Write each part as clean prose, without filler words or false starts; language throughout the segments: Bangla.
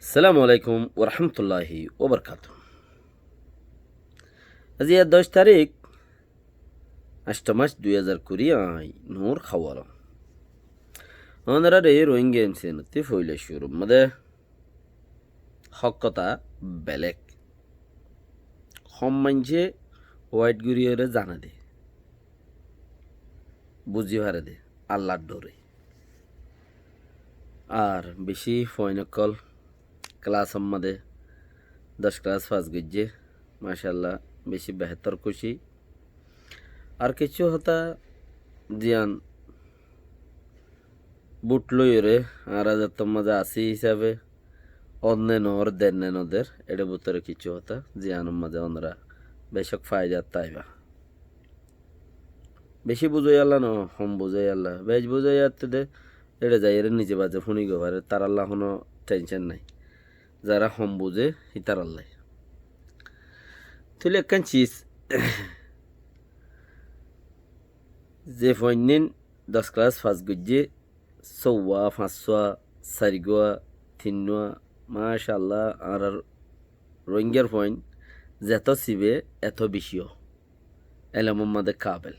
আসসালামু আলাইকুম ওরহমতুল্লাহি ওবরকাত। আজি 10 তারিখ 8 মাস 2020 আই নূর খাওয়ালাম ওনারা রে রোহিঙ্গা এমসিনতি ফইলে শুরু মধ্যে হকতা বেলেগ হম মানছে হোয়াইট গুরিয়রে জানা দে বুঝি হারে দে আল্লাহর ডরে আর বেশি ফয়নকল ক্লাস আমাদের 10 ক্লাস পাস গিয়ে মাশাল্লাহ বেশি বেহতর খুশি আর কিছু হতা জিয়ান বুট লইরে আর মজা আসি হিসাবে অন্যেন ওর দেন ওদের এটা বুতরে কিছু হতা জিয়ানোর মাঝে ওনরা বেশক ফায়দা তাইবা বেশি বুঝাই আল্লাহ ন হম বুঝাই আল্লাহ বেশ বুঝাই আতে দে এটা যাই এর নিজে বাজে ফুনি গোভারে তার আল্লাহ কোনো টেনশন নাই যারা হম বুঝে হিতার আল্লাহ তুই একখান চিজ যে ফইনিন 10 ক্লাস ফার্স্ট গুজে সৌয়া ফাঁসা সারিগুয়া থিনুয়া মাশাল্লাহ আর রোহিঙ্গার পয়েন্ট যেত সিবে এত বেশিও এলামের মাঝে কাবেল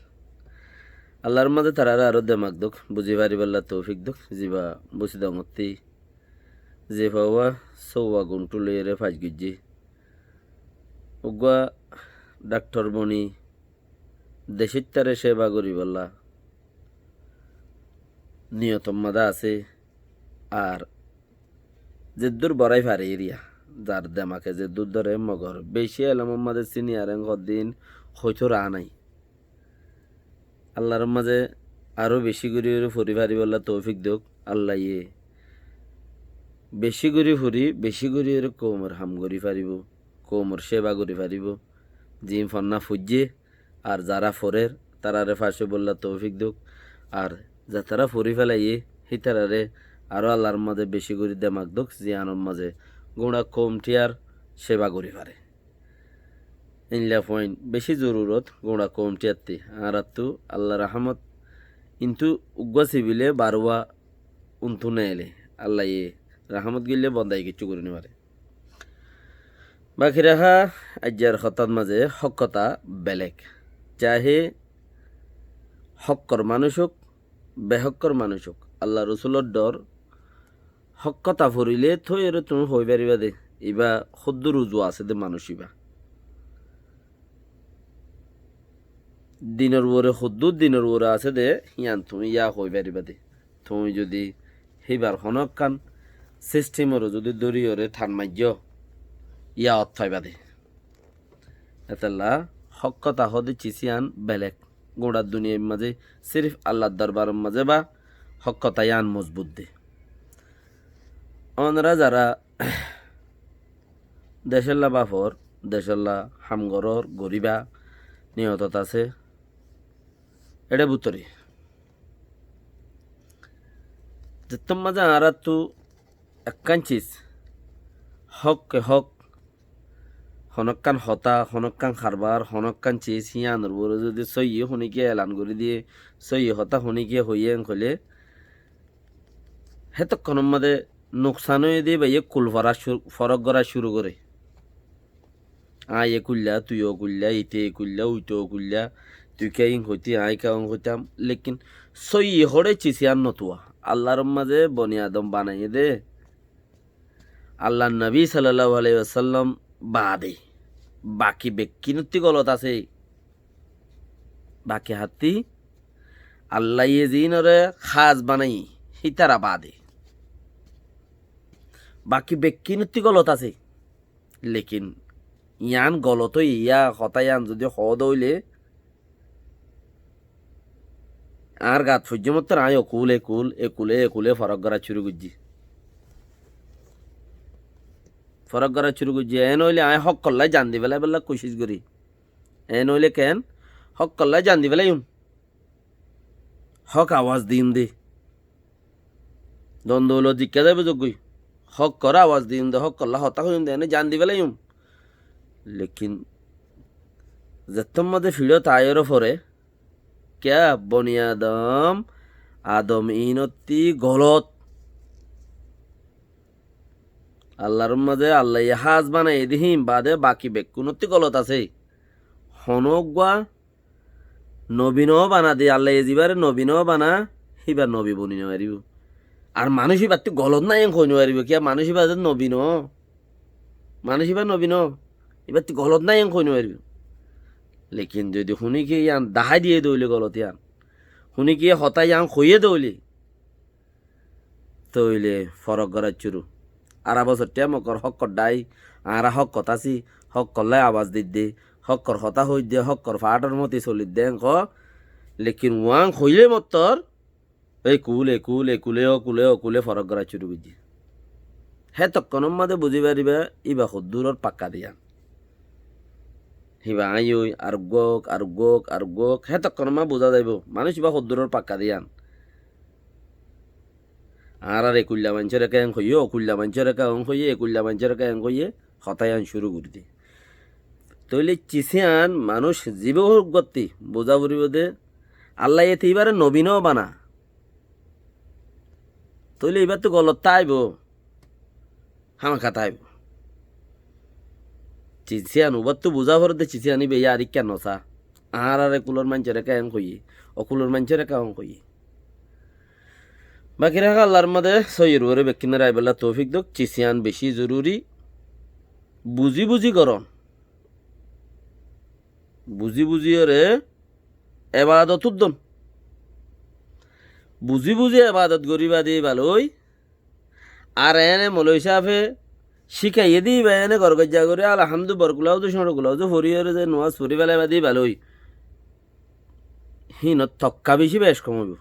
আল্লাহর মাঝে তারা আরও দেমাক দুঃখ বুঝি পারি বললা তৌফিক দুঃখ জিবা বুঝি দমতি যে পাওয়া সৌয়া গুন্টু লইরে ফাঁস গুজি উগুয়া ডাক্তার বনি দেশের তারে সেবা করি বললা নিয়তম মাদা আছে আর যে দূর বড়াই পারে এরিয়া যার দেমাকে যে দূর ধরে মগর বেশি এলামের মাঝে সিনিয়র দিন হয়তো রা নাই আল্লাহর মাঝে আরও বেশি করে পরিবারই বললা তৌফিক দেখ আল্লাহ ইয়ে বেশি করে ফুরি বেশি করে কৌমর হাম করি পারিব কৌমর সেবা করি পারিব জিম ফন্না ফুজে আর যারা ফরের তারারে ফাঁসে বললা তৌফিক দেখ আর যা তারা ফুরি ফেলাইয়ে সেই তারারে আরও আল্লাহর মাঝে বেশি করে দেমাক দুঃখ জিয়ানোর মাঝে গোড়া কমটিয়ার সেবা করি পারে ইনলা পয়েন্ট বেশি জরুরত গোড়া কমটিয়ারতি আর তু আল্লাহ রাহমত কিন্তু উগ্গা সিবিলে বারোয়া উন্তু নেলে আল্লাহ ইয়ে রাহমত গিলে বন্দাই কিছু করে নিবারে বাকি রাহা আজ্যার হতার মাঝে হকতা বেলেগ চাহে হক্কর মানুষ হোক বেহক্কর মানুষ হোক আল্লাহ রসুলর ডর হকতা ফুরিলে থই এর তুমি হই পারিবা দে ইবা সদ্য রুজু আছে দে মানুষ ইবা দিনের ওরে সদ্দুর দিনের ওরে আছে দে ইয়ান তুমি ইয়া হই পারিবা দে তুমি যদি সেইবার হনক কান সিস্টেমরও যদি দরিয়রে থান মাজ্য ইয়া অর্থাইবা দে এতাল্লা হকতা হদে চিসিয়ান বেলেগ গোড়ার দুনিয়ার মাঝে সিরিফ আল্লাহর দরবারের মাঝে বা হকতা ইয়ান মজবুত দে অনরা যারা দেশেল্লা বাফর দেশেল্লা হামগরর গরিবা নিহতত আছে এটা বুতরি যেতম মাঝে আর তু একখান চিজ হক কে হক হনক্কান হতা হনক্কান খারবার হনক্কান চিজ হিয়ানোর বড় যদি সইয়ে শুনিকে এলান করে দিয়ে সইয়ে হতা শুনিকে হইয়ে হলে হেতক্ষণের মাঝে নোকসান হয়ে দিয়ে ভাইয়ে কুল ফরক করা শুরু করে আয় কুল্লা তুইও কুল্লা ইতে কুল্লা উইতেও কুল্লা তুই কেইং হইতি আয় কেউ হইতাম লেকিন সইয়ে হরে চিসিয়ান নতুয়া আল্লাহর মাঝে বনি আদম বানাইয়ে দে আল্লাহ নবী সাল্লাল্লাহু আলাইহি ওয়াসাল্লাম বাদে বাকি ব্যক্তিনতি গলত আছে বাকি হাতি আল্লাহ জিনরে খাস বানাই হিতারা বাদে বাকি ব্যক্তিনতি গলত আছে লেকিন ইয়ান গলত ইয়া হতায়ান যদি হদ হইলে আর গাত সূর্যমত্ত আয় অকুল একুল একুলে একুলে ফরক করা শুরু করছি ফরক করা শুরু করছি এ নইলে আয় হক করলাই জান দি বেলা বেলা কোশিশ করি এ নইলে কেন হক করলাই জান দি বেলাই হক আওয়াজ দিন দে দ্বন্দ্ব হলো জিজ্ঞা যাবে যোগ্যই হক করা আওয়াজ দিন দে হক করলা হতা হইম দে এনে জান দি বেলাই লেকিন যেতম মধ্যে ফিরো তাইরও ফরে ক্যা বনি আদম আদম ইনতি গলত আল্লাহর মাঝে আল্লাহ হাজ বানাই দিহিম বাদে বাকি বেকুনতি গলত আছে হনগুয়া নবীন বানা দি আল্লাহ এজিবারে নবীন বানা হিবার নবী বনি নেওয়ারিব আর মানুষ এবার তো গলত নাই কই নেওয়ারিব কি মানুষ এবার নবীন মানুষ এবার নবীন এবার তো গলত নাই কই নেওয়ারিব লেকিন যদি শুনি কি ইয়ান দাহাই দিয়ে দৌলে গলত ইয়ান শুনি কি হতাই ইয়ান খইয়ে দৌলি তৈলে ফরক গড়ার চুরু আর বছর টেমকর হক্কর ডাই আরা হক কথাছি হক করলে আওয়াজ দি হক্কর হতা হই দে হক্কর ফাটর মতি চলি দে ক লেকিন ওয়াং হইলে মতর এই কুলে কুলে কুলে ও কুলে ও কুলে ফরক গড়ার চুরু বুঝি হে তখনম মাঝে বুঝি পারিবে ইবা সদ্দূরর পাক্কা দিয়ান হিবা আই আর গোক আর গোক আর গোক হে তখনমা বোঝা যাইব মানুষ ইবা সদ্দূরর পাক্কা দিয়ান আর একুল্লা মানুষের একা অঙ্ক হইয়ে অকুল্লা মানুষের একা অঙ্ক হইয়ে একুল্লা মানুষের একা অঙ্ক হইয়ে হতায়ান শুরু করে দি তৈলে চিসিয়ান মানুষ জীব গতি বোঝা পড়িব দে আল্লাহ এতে এবারে নবীনও বানা তৈলে এবার তো গলত তাইব হামাখা তাইব চিসিয়ান ওবার তো বোঝা পড়ে দে চিসিয়ানি বেয়া আর কেন সা আর একুলোর মানুষের একা অঙ্ক হইয়ে অকুলোর মানুষের একা অঙ্ক হইয়ে বাকি রাখা আল্লাহর মধ্যে সইয়ের ওরে বেকিনের আইবেলা তৌফিক দোক চিসিয়ান বেশি জরুরি বুঝি বুঝি করন বুঝি বুঝি ওরে এবাদত উদ্দন বুঝি বুঝি এবাদত গরিবা দিয়ে ভালোই আর এনে মলই সাফে শিখাইয়ে দিই বা এনে গরগজ্জা করে আলহামদু বরগুলাও তো সরগুলাও তো ফরিয়রে যে নোয়াজ ফরি বেলা বা দিয়ে ভালোই হিনত তক্কা বেশি বেশ কমাব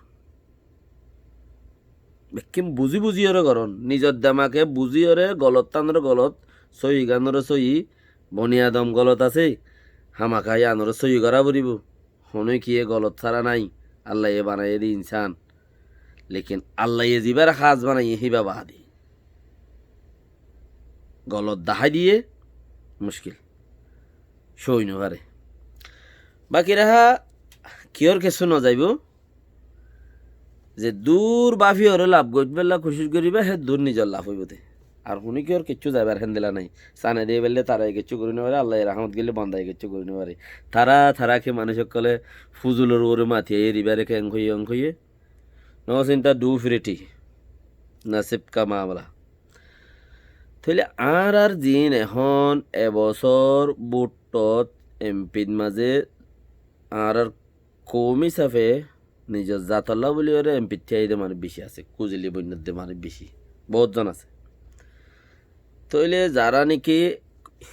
বেকিম বুঝি বুঝি ওরে করন নিজের দামাকে বুঝি ওরে গলত টানর গলত সই গানর সই বনিয়াদম গলত আছে হামাখাই আনর সই করা পড়িব হনই কিয়ে গলত ছাড়া নাই আল্লাহ এ বানাইয়ে দি ইনসান লেকিন আল্লাহ এ জিবার হাজ বানাইয়ে হিবা বাহাদি গলত দাহাই দিয়ে মুশকিল সই নভারে বাকি রাহা কিয়র কেসু ন যাইব যে দূর বাফি ওরে লাভ গজবেলা খুশি করিবে হে দূর নিজের লাভ হইবতে আর শুনি কি ওর কিচ্ছু যাইবার হেন্দেলা নাই সানে দিয়ে বেললে তারাই কিচ্ছু করে নেবারে আল্লাহ রাহমত গেলে বন্দাই কিচ্ছু করে নেবারে তারা খে মানুষ কলে ফুজুলোর ওরে মাথিয়ে রিবারে কে অঙ্ক হইয়ে ন চিন্তা ডু ফিরেটি নাসিব কা মামলা তাহলে আর জিন এখন এবছর বুটত এমপির মাঝে আর কৌমি সাফে নিজের জাতল্লা বলি ওরে এমপি থিয়াইতে মানে বেশি আছে কুজিলি বন্যতে মানে বেশি বহুতজন আছে তইলে যারা নাকি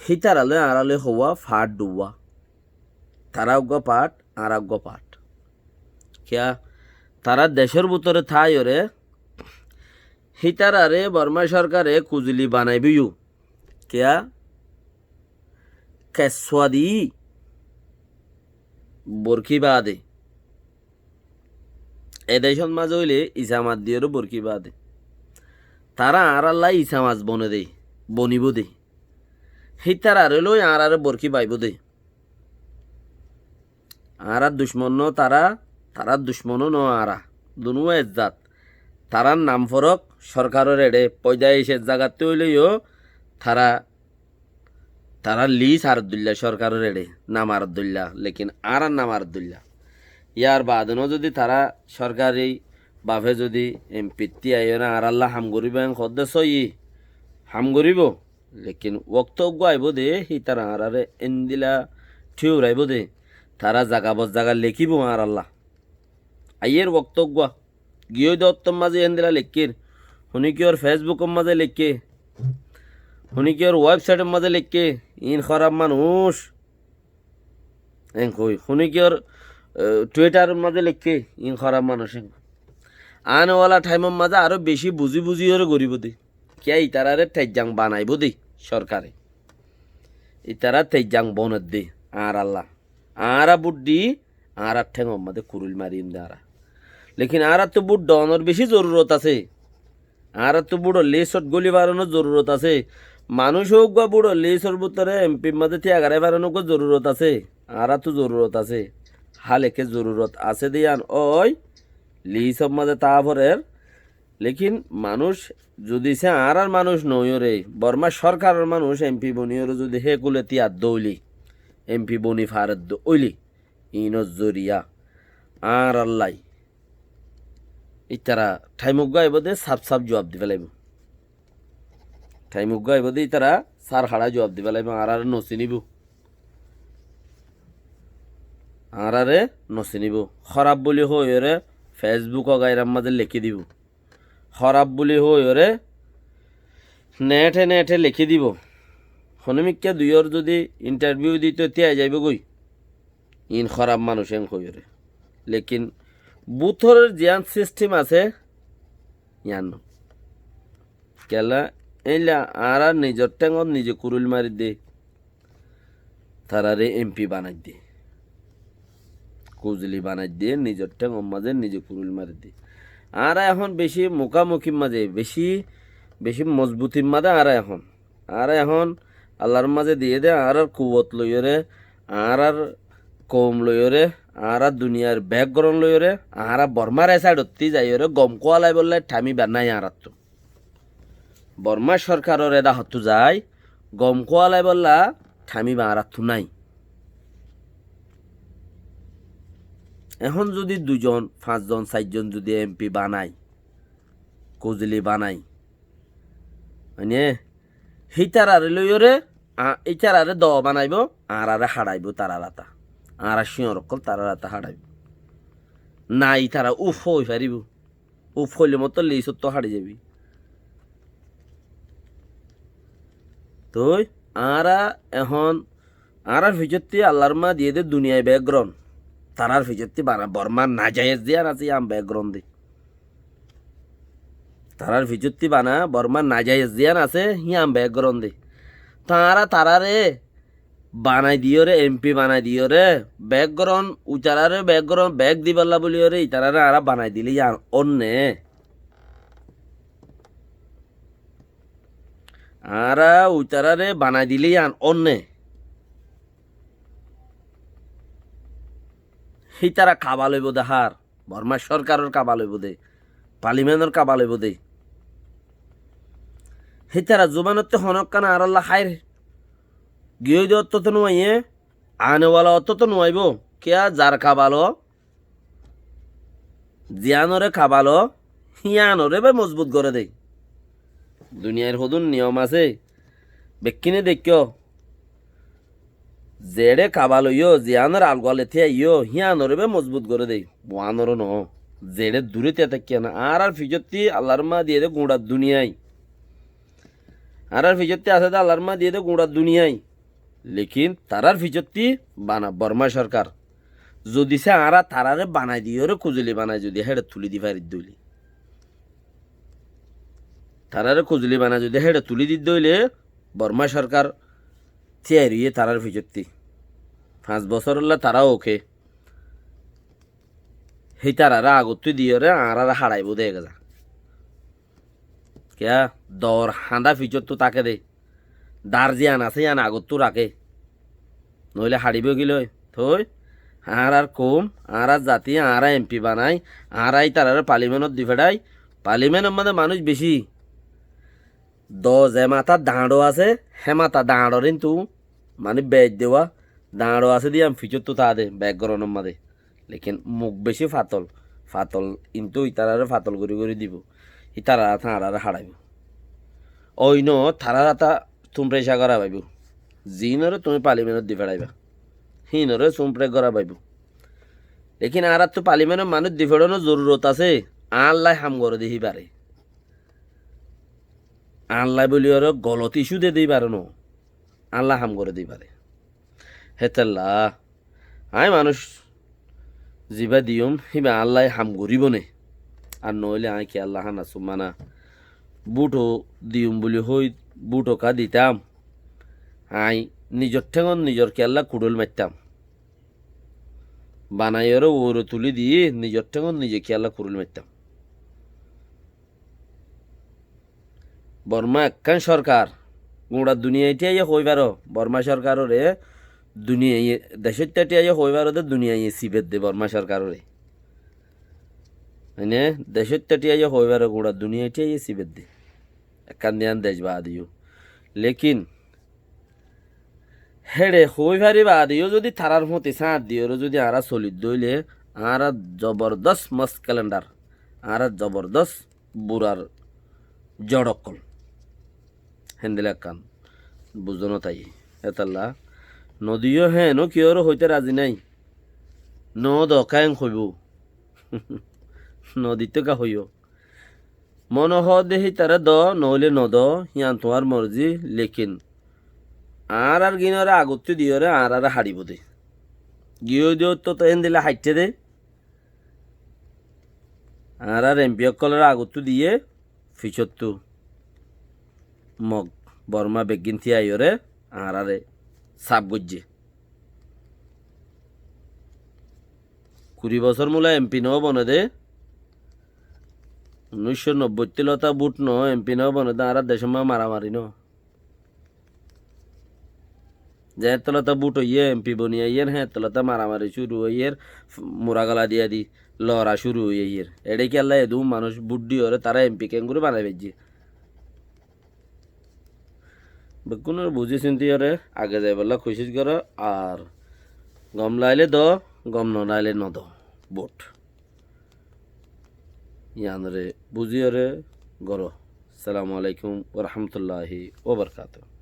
হিতারালে আড়ালে হওয়া ফাট ডুবা তারা অজ্ঞ পাট আর অজ্ঞ পাট কিয়া তারা দেশের ভিতরে থাই ওরে হিতারারে বর্মা সরকারে কুজলি বানাইবিও কিয়া কেসওয়াদি বরকি বাদে এদেশন মাঝ হইলে ইসামাত দিয়েরও বরকি বাদে তারা আর আল্লাহ ইসামাজ বনে দেয় বনিব দে হিতার আর লই আর বরকি পাইব দে আর দুশ্মন তারা দুশ্মন ন আরা দুনু এজাত তারার নাম ফরক সরকারের এডে পয়দা এসে জাগাতে হইলেও তারা লিস আরদুল্লাহ সরকারের এডে নাম আরদুল্লাহ লেকিন আর নাম আরদুল্লাহ ইয়ার বাদনও যদি তারা সরকারি বাফে যদি এমপিতি আইয় না আর আল্লাহ হাম করিব সদ্দে সই হাম করিব লেকিন ওক্তজ্ঞ আইব দে সি তারা আরারে এন্দিলা ঠিউ রাইব দে তারা জাগা লেখিব আর আল্লাহ আইয়ের বক্তব্য গিয়ে দত্তম মাঝে এন্দিলা লেখির শুনি কি ওর ফেসবুকের মাঝে লেখে শুনি কি ওর ওয়েবসাইটের মাঝে লেখে ইন খারাপ মানুষ কই শুনি কি ওর টুইটারের মাঝে লেখে ইন খারাপ মানুষ আনওয়ালা টাইমের মাঝে আরো বেশি বুঝি ওরে গরিব দে কে ইতারারে তেজাং বানাইব দে সরকারে ইতারা তেজাং বনত দে আর আল্লাহ আরা বুদ্ধি আর ঠেঙ মাঝে কুরুল মারিম দে আরা লেকিন আর তো বুট ডনের বেশি জরুরত আছে আর তো বুড়ো লেসট গলি বাড়ানোর জরুরত আছে মানুষ হোক বা বুড়ো লেসর ভিতরে এমপির মাঝে ত্যাগারে বাড়ানোর জরুরত আছে আর তো জরুরত আছে হালেকে জরুরত আছে দিয়ান ওই লিসব মাঝে তারপরের লেকিন মানুষ যদি সে আর মানুষ নইরে বর্মা সরকারের মানুষ এমপি বনিয়রে যদি হে কুলে তিয়ার দৌলি এমপি বনি ফারদ ওইলি ইনজ জরিয়া আর আল্লাহ ইতারা ঠাইমুক গাইব দে সাপ সাপ জবাব দিবে লাগবে ঠাইমুক গাইব দে ইতারা সার হাড়া জবাব দিবে লাগবে আর নসি নিব আর নসি নিব খারাপ বলি হইরে ফেসবুক গাইরাম মাঝে লিখে দিব খারাপ বলি হইরে নেটে নেটে লিখে দিব হনমিকা দুইয়র যদি ইন্টারভিউ দিতে তিয়াই যাইব গই ইন খারাপ মানুষ এন হইরে লেকিন বুথরের জিয়ান সিস্টেম আছে ইয়ান কেলা এইলা আর নিজের টেঙত নিজে কুরুল মারি দে তারারে এমপি বানাই দে কুজলি বানাই দিয়ে নিজের টেঙর মাঝে নিজে কুরুল মারি দে আর এখন বেশি মুখামুখির মাঝে বেশি বেশি মজবুতির মাঝে আর এখন আল্লাহর মাঝে দিয়ে দে আর কুবত লইরে আর কম লইরে আর দুনিয়ার ব্যাকগ্রাউন্ড লইরে আর বর্মার সাইডতি যাইরে গম কোয়ালাই বললে ঠামি বানাই আর তো বর্মা সরকারের এদা হতো যায় গম কোয়ালাই বললা ঠামি বা আর নাই এখন যদি 2 জন 5 জন 4 জন যদি এমপি বানাই কুজলি বানাই মানে হিতারারে লইরে ইতারারে দ বানাইব আর হারাইব তারা রাতা আর শিওর অকল তারা রাতা হারাইব নাই তারা উফ হই পারিব উফ হইলে মতো লিসত তো হারি যাবি তো এখন আর ভিজতি আল্লাহর মা দিয়ে দে দুনিয়ায় ব্যাকগ্রাউন্ড তারার ভিজতি বানা বর্মা না যায় দিয়া আছে আম ব্যাকগ্রাউন্ড দি তারার ভিজতি বানা বর্মা না যায় দিয়া আছে হিয়াম ব্যাকগ্রাউন্ড দি তারারে বানাই দিও রে এমপি বানাই দিও রে ব্যাকগ্রাউন্ড উচারারে ব্যাকগ্রাউন্ড ব্যাগ দিবাল্লা বলিও রে তারারে আর বানাই দিলি আর অন্যে আর উচারারে বানাই দিলি আর অন্যে হিতারা কাবা লইব দে হার বর্মা সরকারের কাবা লইব দে পার্লিমেন্টের কাবা লইব দে হিতারা জুবানতে হনকানা আর আল্লাহ খাই গিয়ে দিয়ে অত তো নোয়াইয়ে আনেওয়ালা অত তো নোয়াইব কেয়া যার খাবালো জিয়ানরে খাবালো হিয়ানরে বে মজবুত করে দেয় দুনিয়ার হদুন নিয়ম আছে বেকিনে দেখিও জেড়ে খাবালো ইয়ো জিয়ানোর আলগলে থিয়া ইয়ো হিয়ানরে বে মজবুত করে দেয় বোয়ানোর ন জেড়ে দূরে তে থাকিয়া না আর ফিজতি আল্লাহর মা দিয়ে দে গুঁড়ার দুনিয়ায় আর ফিজতি আছে দে আল্লাহর মা দিয়ে দে গুঁড়ার দুনিয়ায় লেকিন তারার ফিজতি বানা বর্মা সরকার যদি সে আর তারারে বানাই দিও রে কুজলি বানাই যদি হেডে তুলি দি পারি দইলি তারারে কুজলি বানাই যদি হেডে তুলি দি দইলে বর্মা সরকার থিয়ারিয়ে তারার ফিজতি 5 বছর হলে তারাও ওকে সেই তারারা আগত দিও রে আর হারাইব দে গেছা কেয়া দর হাঁদা ফিজত তো তাকে দে দার জিয়ান আছে ইয়ান আগত তো রাখে নইলে হারিব গিল থই আর কম আর জাতি আর এমপি বানাই আর তার পার্লিমেন্টত দি ফেডাই পার্লিমেন্টের মধ্যে মানুষ বেশি যে মাথা দাঁড়ো আছে হে মাথা দাঁড়ো কিন্তু মানে বেজ দেওয়া দাঁড়ো আছে দিয়ে আমি ফিচর তো তা দে ব্যাকগ্রাউন্ডের মধ্যে লেকিন মুখ বেশি ফাতল ফাতল কিন্তু ইতারারে ফাতল করে দিব ইতারা আর হারাইব ওই ন থারা রাতা তুমরে ইসা করা পাইব জিনরে তুমি পার্লিমেন্টত দি ফেড়াইবা হিনরে চুমপ্রে করা পাইব লেকিন আর তো পার্লিমেন্টের মানুষ দি ফেড়ানোর জরুরত আছে আল্লাহ হাম করে দিহি পারে আল্লাহ বলি আর গলত ইস্যু দিয়ে দিই পারে ন আল্লাহ হাম করে দিই পারে হেতাল্লা আয় মানুষ জিবা দিয়ম হিবা আল্লাহ হাম করিব নে আর নইলে আয় কি আল্লাহ হানা সুমানা বুটো দিয়ম বলি হই বুটো কা দিতাম আই নিজর ঠেঙন নিজর কেল্লা কুড়ল মারতাম বানাইয়েরও ওরে তুলি দিয়ে নিজর ঠেঙন নিজে কেল্লা কুড়ল মারতাম বর্মা একখান সরকার গোড়া দুনিয়াইটিয়া হইবার বর্মা সরকাররে দুনিয়া দেশের হইবার দুনিয়ায় সিবেদ দে বর্মা সরকাররে মানে দেশত টিয়াইয়া হইবার গোড়া দুনিয়া টিয়াইয়া সিবেদ দি একান দিয়ান দেশ বা দিও লেকিন হেড়ে হই ভারি বা দিও যদি থারার মতে সাঁত দিও যদি আরা চলিত দইলে আরা জবরদস্ত মস্ত ক্যালেন্ডার আরা জবরদস্ত বুড়ার জড়কল হেন্দিলা কান বুঝনো তাই এতাল্লা নদীও হ্যাঁ ন কিয়র হইতে রাজি নাই ন দকায়ং হইব নদীতে কা হইও মন হ দেহি তারা দ নইলে নদ হিয়ান তোমার মর্জি লেকিন আর গিনরে আগতে দিয়রে আর হারিব দে গিয়ে দিও তো তেন দিলে হাইটে দে আর এমপি কলের আগতো দিয়ে ফিচত্তু মগ বর্মা বেগিনথি আইরে আরে সাপ গজ্জে 20 বছর মূলা এমপি ন বনে দে 1990 লতা বুট ন এমপি ন বনে দে আর দেশ মারামারি ন যে তলতা বুট হইয়ে এমপি বনিয়া ইয়ের হ্যাঁ তলতা মারামারি শুরু হইয়ের মুরাগালা দিয়া দি লড়া শুরু হইয়ে ইয়ের এডে কি আল্লাহ এদু মানুষ বুদ্ধি হরে তারা এমপি কেঙ্গুরি বানাই বেজি বেকুনের বুঝি চিন্তি হরে আগে যাই বললা খুশি করো আর গম লাইলে দ গম ন লাইলে ন দ বুট ইয়ানরে বুঝি হরে গরো আসসালামু আলাইকুম ওয়া রাহমাতুল্লাহি ওয়া বারাকাতুহু